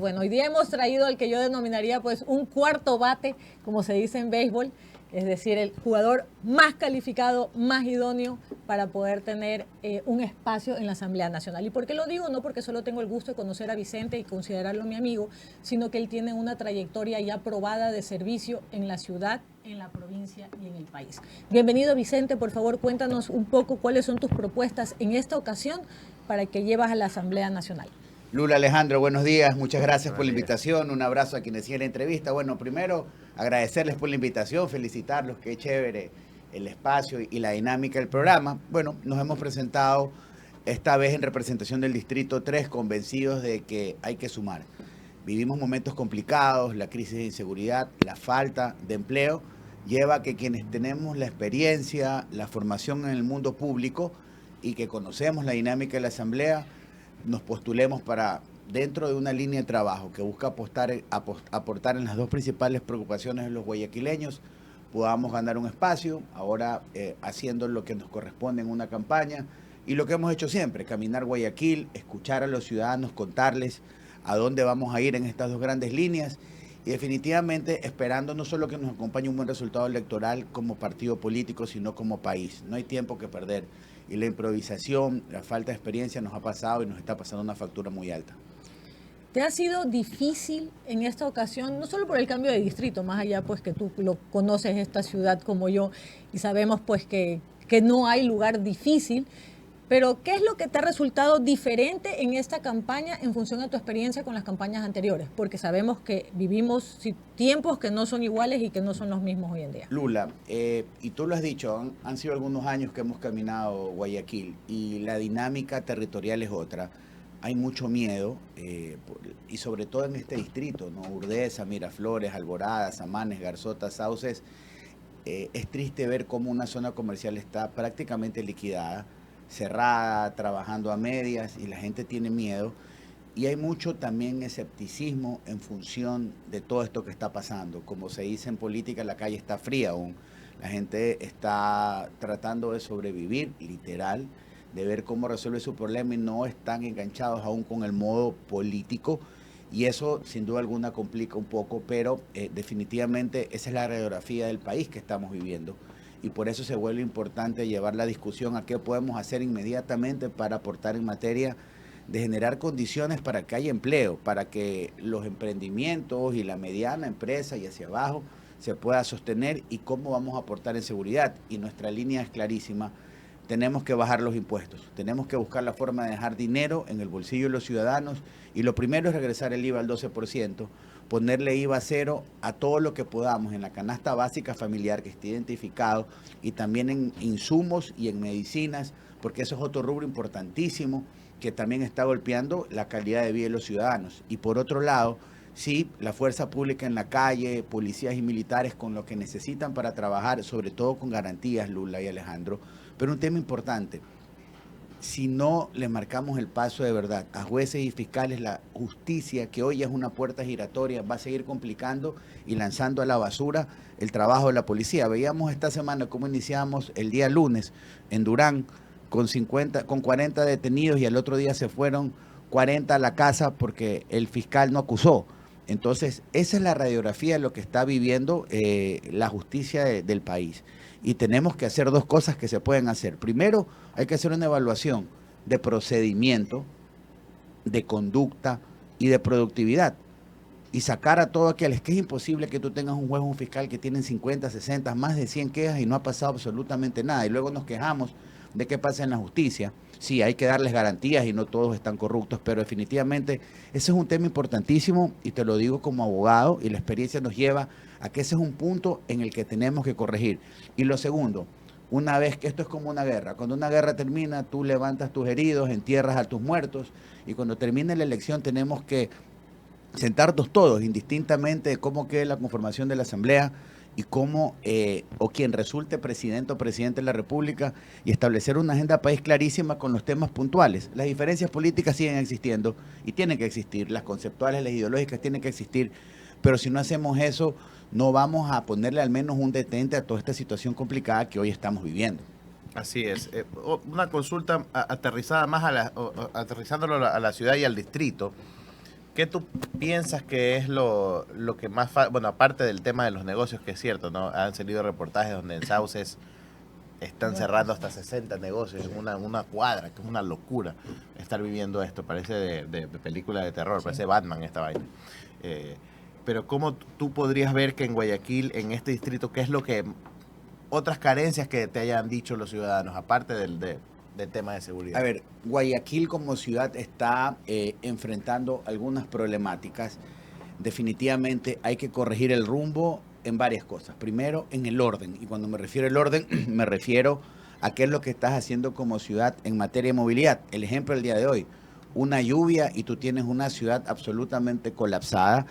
Bueno, hoy día hemos traído al que yo denominaría pues un cuarto bate, como se dice en béisbol, es decir, el jugador más calificado, más idóneo para poder tener un espacio en la Asamblea Nacional. ¿Y por qué lo digo? No porque solo tengo el gusto de conocer a Vicente y considerarlo mi amigo, sino que él tiene una trayectoria ya probada de servicio en la ciudad, en la provincia y en el país. Bienvenido, Vicente, por favor cuéntanos un poco cuáles son tus propuestas en esta ocasión para que llevas a la Asamblea Nacional. Lula Alejandro, buenos días, muchas gracias por Buenos la días. invitación, un abrazo a quienes siguen la entrevista. Bueno, primero agradecerles por la invitación, felicitarlos, qué chévere el espacio y la dinámica del programa. Bueno, nos hemos presentado esta vez en representación del Distrito 3, convencidos de que hay que sumar. Vivimos momentos complicados, la crisis de inseguridad, la falta de empleo, lleva a que quienes tenemos la experiencia, la formación en el mundo público y que conocemos la dinámica de la Asamblea, nos postulemos para, dentro de una línea de trabajo que busca aportar en las dos principales preocupaciones de los guayaquileños, podamos ganar un espacio, ahora haciendo lo que nos corresponde en una campaña y lo que hemos hecho siempre, caminar Guayaquil, escuchar a los ciudadanos, contarles a dónde vamos a ir en estas dos grandes líneas y definitivamente esperando no solo que nos acompañe un buen resultado electoral como partido político, sino como país. No hay tiempo que perder y la improvisación, la falta de experiencia nos ha pasado y nos está pasando una factura muy alta. ¿Te ha sido difícil en esta ocasión, no solo por el cambio de distrito, más allá pues que tú lo conoces esta ciudad como yo y sabemos pues que no hay lugar difícil, pero qué es lo que te ha resultado diferente en esta campaña en función a tu experiencia con las campañas anteriores? Porque sabemos que vivimos tiempos que no son iguales y que no son los mismos hoy en día. Lula, y tú lo has dicho, han sido algunos años que hemos caminado Guayaquil y la dinámica territorial es otra. Hay mucho miedo y sobre todo en este distrito, ¿no? Urdesa, Miraflores, Alborada, Samanes, Garzota, Sauces. Es triste ver cómo una zona comercial está prácticamente liquidada, cerrada, trabajando a medias y la gente tiene miedo. Y hay mucho también escepticismo en función de todo esto que está pasando. Como se dice en política, la calle está fría aún. La gente está tratando de sobrevivir, literal, de ver cómo resuelve su problema y no están enganchados aún con el modo político. Y eso sin duda alguna complica un poco, pero definitivamente esa es la radiografía del país que estamos viviendo. Y por eso se vuelve importante llevar la discusión a qué podemos hacer inmediatamente para aportar en materia de generar condiciones para que haya empleo, para que los emprendimientos y la mediana empresa y hacia abajo se pueda sostener y cómo vamos a aportar en seguridad. Y nuestra línea es clarísima, tenemos que bajar los impuestos, tenemos que buscar la forma de dejar dinero en el bolsillo de los ciudadanos y lo primero es regresar el IVA al 12%, ponerle IVA cero a todo lo que podamos en la canasta básica familiar que esté identificado y también en insumos y en medicinas, porque eso es otro rubro importantísimo que también está golpeando la calidad de vida de los ciudadanos. Y por otro lado, sí, la fuerza pública en la calle, policías y militares con lo que necesitan para trabajar, sobre todo con garantías, Lula y Alejandro. Pero un tema importante, si no le marcamos el paso de verdad a jueces y fiscales, la justicia, que hoy es una puerta giratoria, va a seguir complicando y lanzando a la basura el trabajo de la policía. Veíamos esta semana cómo iniciamos el día lunes en Durán, con 40 detenidos y el otro día se fueron 40 a la casa porque el fiscal no acusó. Entonces, esa es la radiografía de lo que está viviendo la justicia del país. Y tenemos que hacer dos cosas que se pueden hacer. Primero, hay que hacer una evaluación de procedimiento, de conducta y de productividad. Y sacar a todo aquel, que es imposible que tú tengas un juez o un fiscal que tienen 50, 60, más de 100 quejas y no ha pasado absolutamente nada. Y luego nos quejamos de qué pasa en la justicia. Sí, hay que darles garantías y no todos están corruptos, pero definitivamente ese es un tema importantísimo y te lo digo como abogado y la experiencia nos lleva a que ese es un punto en el que tenemos que corregir. Y lo segundo, una vez que esto es como una guerra, cuando una guerra termina, tú levantas tus heridos, entierras a tus muertos y cuando termine la elección tenemos que sentarnos todos, indistintamente de cómo quede la conformación de la Asamblea y cómo, o quien resulte presidente o presidente de la República, y establecer una agenda país clarísima con los temas puntuales. Las diferencias políticas siguen existiendo y tienen que existir, las conceptuales, las ideológicas tienen que existir, pero si no hacemos eso, no vamos a ponerle al menos un detente a toda esta situación complicada que hoy estamos viviendo. Así es. Una consulta aterrizada más aterrizándolo a la ciudad y al distrito. ¿Qué tú piensas que es lo que más bueno, aparte del tema de los negocios, que es cierto, ¿no? Han salido reportajes donde en Sauces están cerrando hasta 60 negocios en una cuadra, que es una locura estar viviendo esto. Parece de película de terror, parece Batman esta vaina. Pero ¿cómo tú podrías ver que en Guayaquil, en este distrito, qué es lo que, otras carencias que te hayan dicho los ciudadanos, aparte del tema de seguridad? A ver, Guayaquil como ciudad está enfrentando algunas problemáticas. Definitivamente hay que corregir el rumbo en varias cosas. Primero, en el orden. Y cuando me refiero al orden, me refiero a qué es lo que estás haciendo como ciudad en materia de movilidad. El ejemplo del día de hoy, una lluvia y tú tienes una ciudad absolutamente colapsada.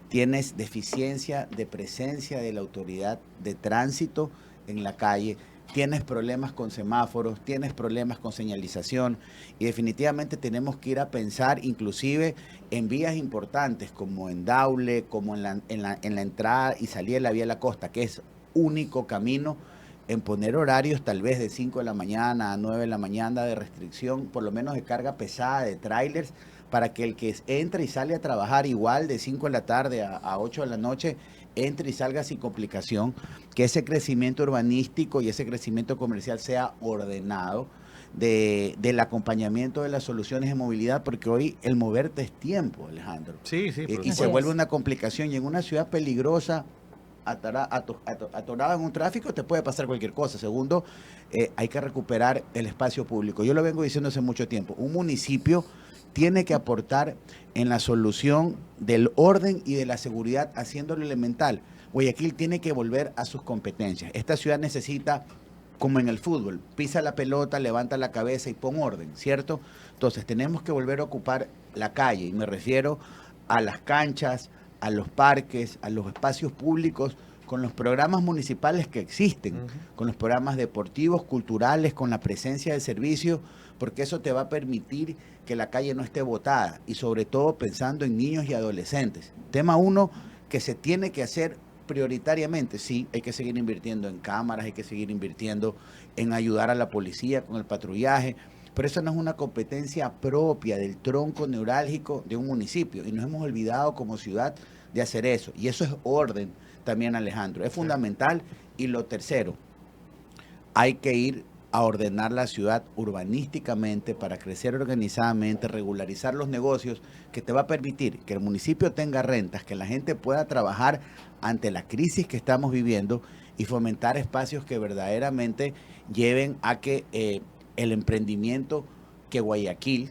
Tienes deficiencia de presencia de la autoridad de tránsito en la calle. Tienes problemas con semáforos, tienes problemas con señalización y definitivamente tenemos que ir a pensar inclusive en vías importantes como en Daule, como en la entrada y salida de la vía de la costa, que es único camino, en poner horarios tal vez de 5 de la mañana a 9 de la mañana de restricción, por lo menos de carga pesada de trailers, para que el que entra y sale a trabajar igual de 5 de la tarde a 8 de la noche, entre y salga sin complicación, que ese crecimiento urbanístico y ese crecimiento comercial sea ordenado, del acompañamiento de las soluciones de movilidad, porque hoy el moverte es tiempo, Alejandro. Sí, sí. Y se vuelve una complicación, y en una ciudad peligrosa, atorada en un tráfico, te puede pasar cualquier cosa. Segundo, hay que recuperar el espacio público. Yo lo vengo diciendo hace mucho tiempo. Un municipio tiene que aportar en la solución del orden y de la seguridad, haciéndolo elemental. Guayaquil tiene que volver a sus competencias. Esta ciudad necesita, como en el fútbol, pisa la pelota, levanta la cabeza y pon orden, ¿cierto? Entonces tenemos que volver a ocupar la calle, y me refiero a las canchas, a los parques, a los espacios públicos, con los programas municipales que existen, con los programas deportivos, culturales, con la presencia de servicio, porque eso te va a permitir que la calle no esté botada, y sobre todo pensando en niños y adolescentes. Tema uno, que se tiene que hacer prioritariamente. Sí, hay que seguir invirtiendo en cámaras, hay que seguir invirtiendo en ayudar a la policía con el patrullaje, pero eso no es una competencia propia del tronco neurálgico de un municipio, y nos hemos olvidado como ciudad de hacer eso, y eso es orden también, Alejandro, es fundamental. Y lo tercero, hay que ir a ordenar la ciudad urbanísticamente para crecer organizadamente, regularizar los negocios, que te va a permitir que el municipio tenga rentas, que la gente pueda trabajar ante la crisis que estamos viviendo, y fomentar espacios que verdaderamente lleven a que el emprendimiento que Guayaquil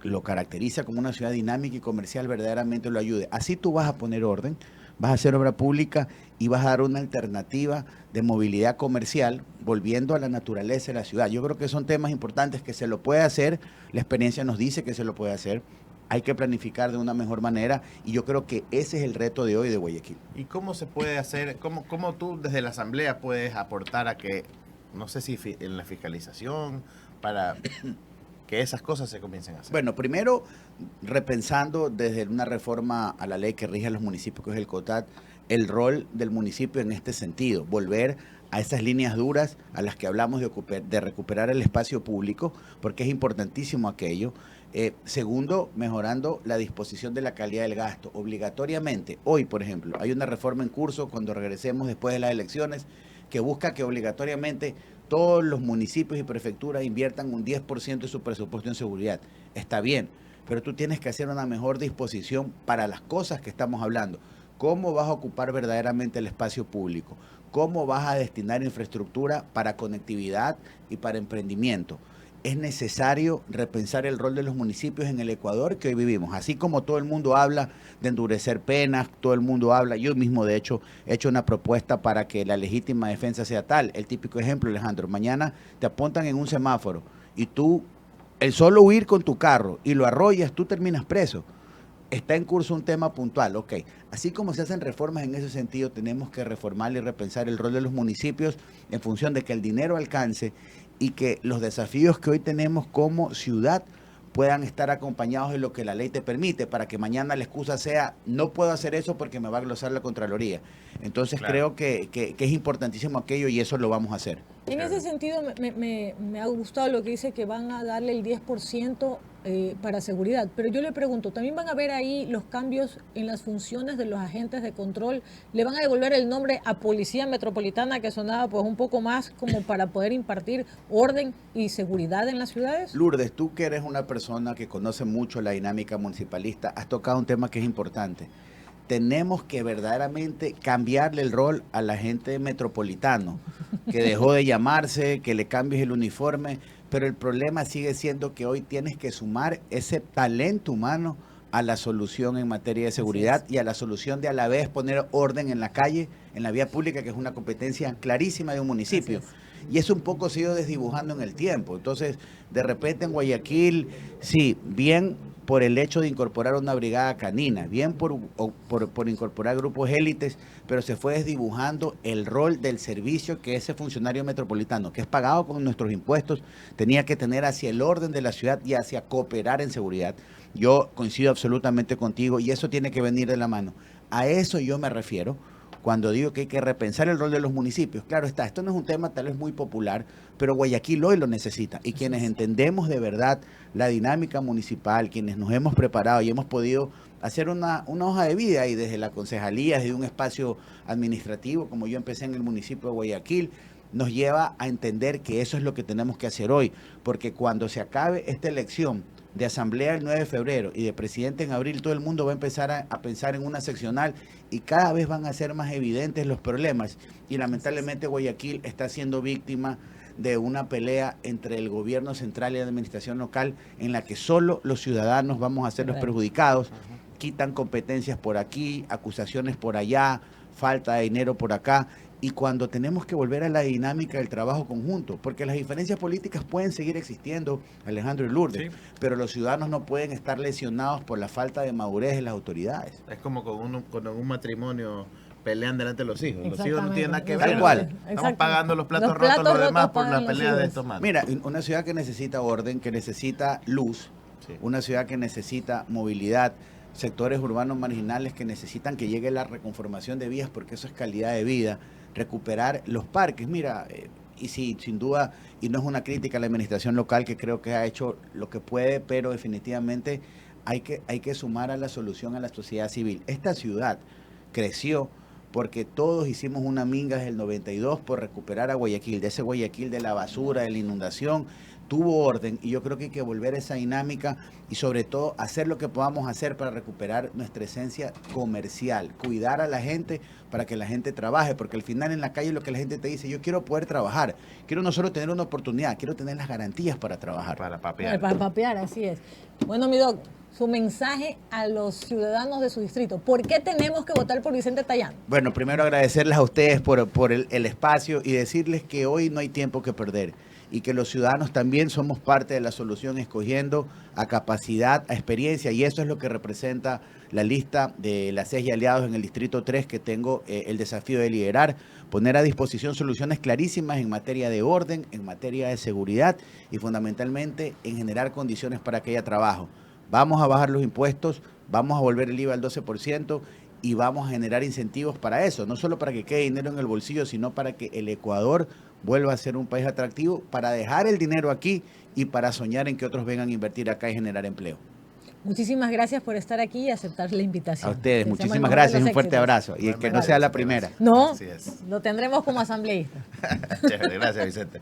lo caracteriza como una ciudad dinámica y comercial verdaderamente lo ayude. Así tú vas a poner orden, vas a hacer obra pública y vas a dar una alternativa de movilidad comercial, volviendo a la naturaleza de la ciudad. Yo creo que son temas importantes que se lo puede hacer, la experiencia nos dice que se lo puede hacer, hay que planificar de una mejor manera, y yo creo que ese es el reto de hoy de Guayaquil. ¿Y cómo se puede hacer, cómo tú desde la asamblea puedes aportar a que, no sé si en la fiscalización, para que esas cosas se comiencen a hacer? Bueno, primero, repensando desde una reforma a la ley que rige a los municipios, que es el COTAD, el rol del municipio en este sentido, volver a esas líneas duras a las que hablamos de recuperar el espacio público, porque es importantísimo aquello. Segundo, mejorando la disposición de la calidad del gasto. Obligatoriamente, hoy, por ejemplo, hay una reforma en curso cuando regresemos después de las elecciones, que busca que obligatoriamente todos los municipios y prefecturas inviertan un 10% de su presupuesto en seguridad. Está bien, pero tú tienes que hacer una mejor disposición para las cosas que estamos hablando. ¿Cómo vas a ocupar verdaderamente el espacio público? ¿Cómo vas a destinar infraestructura para conectividad y para emprendimiento? Es necesario repensar el rol de los municipios en el Ecuador que hoy vivimos. Así como todo el mundo habla de endurecer penas, todo el mundo habla, yo mismo de hecho he hecho una propuesta para que la legítima defensa sea tal. El típico ejemplo, Alejandro, mañana te apuntan en un semáforo y tú, el solo huir con tu carro y lo arrollas, tú terminas preso. Está en curso un tema puntual, ok. Así como se hacen reformas en ese sentido, tenemos que reformar y repensar el rol de los municipios en función de que el dinero alcance y que los desafíos que hoy tenemos como ciudad puedan estar acompañados de lo que la ley te permite, para que mañana la excusa sea, no puedo hacer eso porque me va a glosar la Contraloría. Entonces claro, creo que es importantísimo aquello, y eso lo vamos a hacer. En ese sentido me ha gustado lo que dice, que van a darle el 10% para seguridad. Pero yo le pregunto, ¿también van a ver ahí los cambios en las funciones de los agentes de control? ¿Le van a devolver el nombre a Policía Metropolitana, que sonaba pues un poco más como para poder impartir orden y seguridad en las ciudades? Lourdes, tú que eres una persona que conoce mucho la dinámica municipalista, has tocado un tema que es importante. Tenemos que verdaderamente cambiarle el rol al agente metropolitano, que dejó de llamarse, que le cambies el uniforme, pero el problema sigue siendo que hoy tienes que sumar ese talento humano a la solución en materia de seguridad y a la solución de a la vez poner orden en la calle, en la vía pública, que es una competencia clarísima de un municipio. Y eso un poco se ha ido desdibujando en el tiempo. Entonces, de repente en Guayaquil, sí, bien por el hecho de incorporar una brigada canina, bien por incorporar grupos élites, pero se fue desdibujando el rol del servicio que ese funcionario metropolitano, que es pagado con nuestros impuestos, tenía que tener hacia el orden de la ciudad y hacia cooperar en seguridad. Yo coincido absolutamente contigo y eso tiene que venir de la mano. A eso yo me refiero cuando digo que hay que repensar el rol de los municipios. Claro está, esto no es un tema tal vez muy popular, pero Guayaquil hoy lo necesita. Y quienes entendemos de verdad la dinámica municipal, quienes nos hemos preparado y hemos podido hacer una hoja de vida y desde la concejalía, desde un espacio administrativo, como yo empecé en el municipio de Guayaquil, nos lleva a entender que eso es lo que tenemos que hacer hoy. Porque cuando se acabe esta elección de asamblea el 9 de febrero y de presidente en abril, todo el mundo va a empezar a pensar en una seccional y cada vez van a ser más evidentes los problemas. Y lamentablemente Guayaquil está siendo víctima de una pelea entre el gobierno central y la administración local en la que solo los ciudadanos vamos a ser los perjudicados. Quitan competencias por aquí, acusaciones por allá, falta de dinero por acá. Y cuando tenemos que volver a la dinámica del trabajo conjunto, porque las diferencias políticas pueden seguir existiendo, Alejandro y Lourdes, pero los ciudadanos no pueden estar lesionados por la falta de madurez de las autoridades. Es como con un matrimonio pelean delante de los hijos. Los hijos no tienen nada que ver. Tal cual. Estamos pagando los platos rotos los demás por la pelea de estos manos. Mira, una ciudad que necesita orden, que necesita luz, una ciudad que necesita movilidad, sectores urbanos marginales que necesitan que llegue la reconformación de vías porque eso es calidad de vida, recuperar los parques. Mira, y sí, sin duda, y no es una crítica a la administración local que creo que ha hecho lo que puede, pero definitivamente hay que sumar a la solución a la sociedad civil. Esta ciudad creció porque todos hicimos una minga desde el 92 por recuperar a Guayaquil, de ese Guayaquil de la basura, de la inundación, tuvo orden y yo creo que hay que volver a esa dinámica y sobre todo hacer lo que podamos hacer para recuperar nuestra esencia comercial, cuidar a la gente para que la gente trabaje, porque al final en la calle lo que la gente te dice, yo quiero poder trabajar, quiero no solo tener una oportunidad, quiero tener las garantías para trabajar. Para papear. Para papear, así es. Bueno, mi doc, su mensaje a los ciudadanos de su distrito. ¿Por qué tenemos que votar por Vicente Tayano? Bueno, primero agradecerles a ustedes por el espacio y decirles que hoy no hay tiempo que perder y que los ciudadanos también somos parte de la solución escogiendo a capacidad, a experiencia, y eso es lo que representa la lista de las 6 aliados en el Distrito 3 que tengo el desafío de liderar, poner a disposición soluciones clarísimas en materia de orden, en materia de seguridad y fundamentalmente en generar condiciones para que haya trabajo. Vamos a bajar los impuestos, vamos a volver el IVA al 12% y vamos a generar incentivos para eso, no solo para que quede dinero en el bolsillo, sino para que el Ecuador vuelva a ser un país atractivo, para dejar el dinero aquí y para soñar en que otros vengan a invertir acá y generar empleo. Muchísimas gracias por estar aquí y aceptar la invitación. A ustedes, muchísimas gracias y un fuerte abrazo. Y que no sea la primera. No, lo tendremos como asambleísta. Chévere, gracias Vicente.